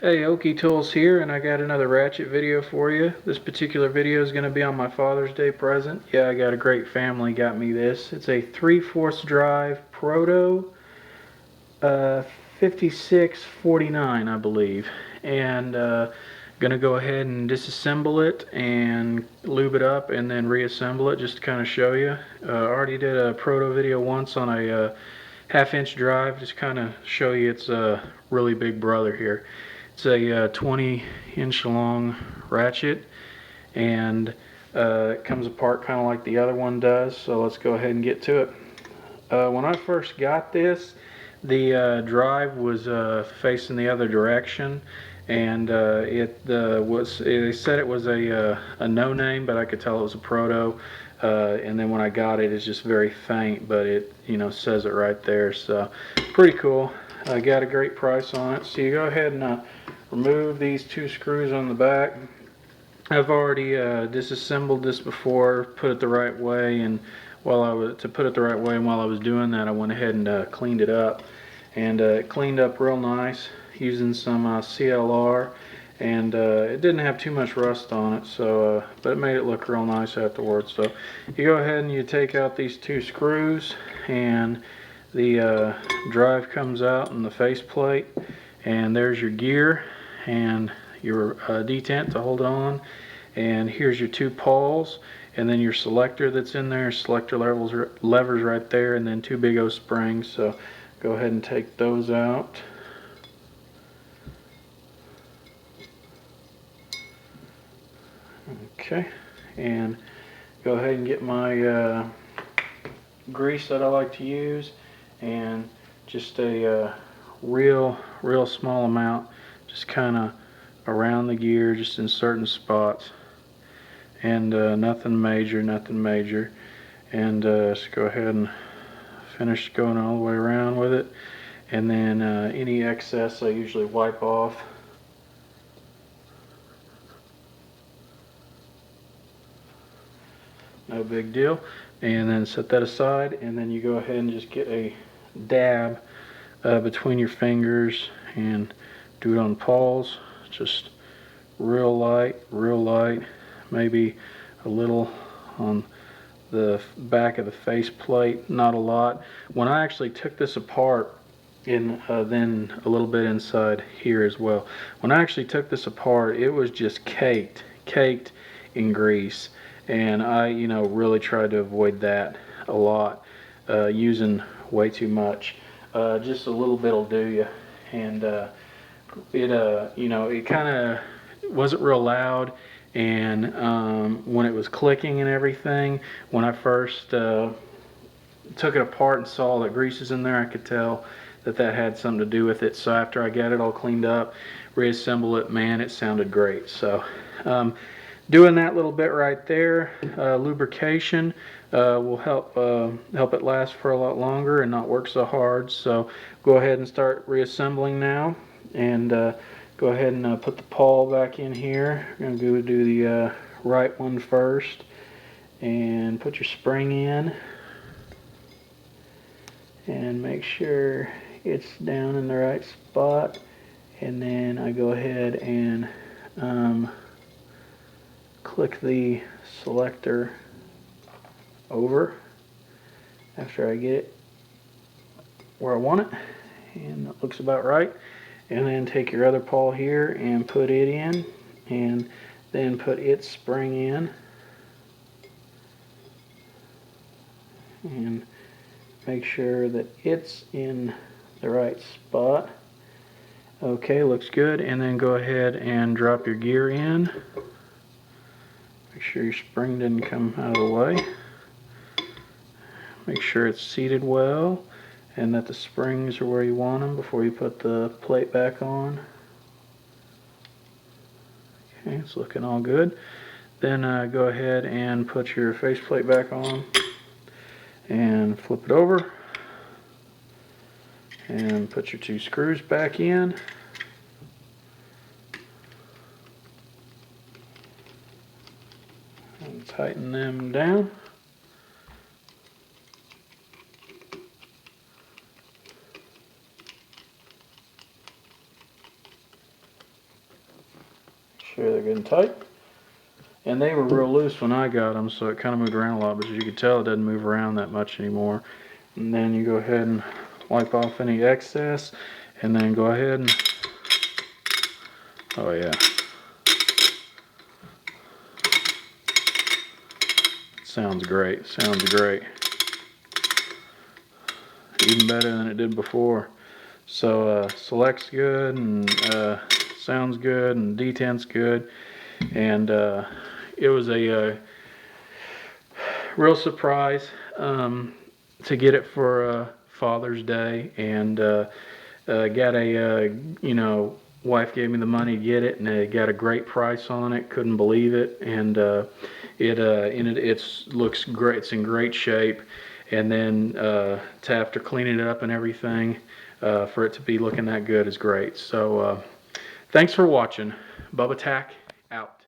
Hey, Okie Tools here, and I got another Ratchet video for you. This particular video is going to be on my Father's Day present. Yeah, I got a great family got me this. It's a 3/4 drive Proto 5649, I believe. And going to go ahead and disassemble it and lube it up and then reassemble it just to kind of show you. I already did a Proto video once on a half-inch drive, just kind of show you it's a really big brother here. It's a 20-inch long ratchet, and it comes apart kind of like the other one does, so let's go ahead and get to it. When I first got this, the drive was facing the other direction, and they said it was a no name, but I could tell it was a Proto. And then when I got it, it's just very faint, but it says it right there, so pretty cool. I got a great price on it. So you go ahead and remove these two screws on the back. I've already disassembled this before, put it the right way, and while I was doing that, I went ahead and cleaned it up, and it cleaned up real nice using some CLR, and it didn't have too much rust on it, so but it made it look real nice afterwards. So you go ahead and you take out these two screws, and the drive comes out in the faceplate, and there's your gear and your detent to hold on, and here's your two pawls, and then your selector that's in there, selector levers right there, and then two big O springs. So go ahead and take those out. Okay, and go ahead and get my grease that I like to use, and just a real small amount, just kind of around the gear, just in certain spots, and nothing major, and just go ahead and finish going all the way around with it, and then any excess I usually wipe off. No big deal. And then set that aside, and then you go ahead and just get a dab between your fingers and do it on pawls, just real light, maybe a little on the back of the face plate, not a lot. When I actually took this apart, and then a little bit inside here as well, when I actually took this apart, it was just caked in grease, and I really tried to avoid that a lot, using way too much. Just a little bit will do you, and it kind of wasn't real loud, and when it was clicking and everything, when I first took it apart and saw that grease is in there, I could tell that had something to do with it. So after I got it all cleaned up, reassemble it, man, it sounded great. So doing that little bit right there, lubrication will help it last for a lot longer and not work so hard. So go ahead and start reassembling now, and go ahead and put the pawl back in here. I'm going to go do the right one first, and put your spring in, and make sure it's down in the right spot, and then I go ahead and click the selector over after I get it where I want it, and it looks about right. And then take your other pawl here and put it in, and then put its spring in, and make sure that it's in the right spot. Okay, looks good. And then go ahead and drop your gear in. Make sure your spring didn't come out of the way. Make sure it's seated well, and that the springs are where you want them before you put the plate back on. Okay, it's looking all good. Then go ahead and put your faceplate back on, and flip it over, and put your two screws back in. And tighten them down. sure they're good and tight. And they were real loose when I got them, so it kind of moved around a lot, but as you can tell, it doesn't move around that much anymore. And then you go ahead and wipe off any excess, and then go ahead and, oh yeah. Sounds great, sounds great. Even better than it did before. So select's good, and sounds good, and detent's good. And it was a real surprise to get it for Father's Day, and got a wife gave me the money to get it, and it got a great price on it. Couldn't believe it, and it looks great. It's in great shape, and then to after cleaning it up and everything, for it to be looking that good is great. So thanks for watching. Bubba Tack out.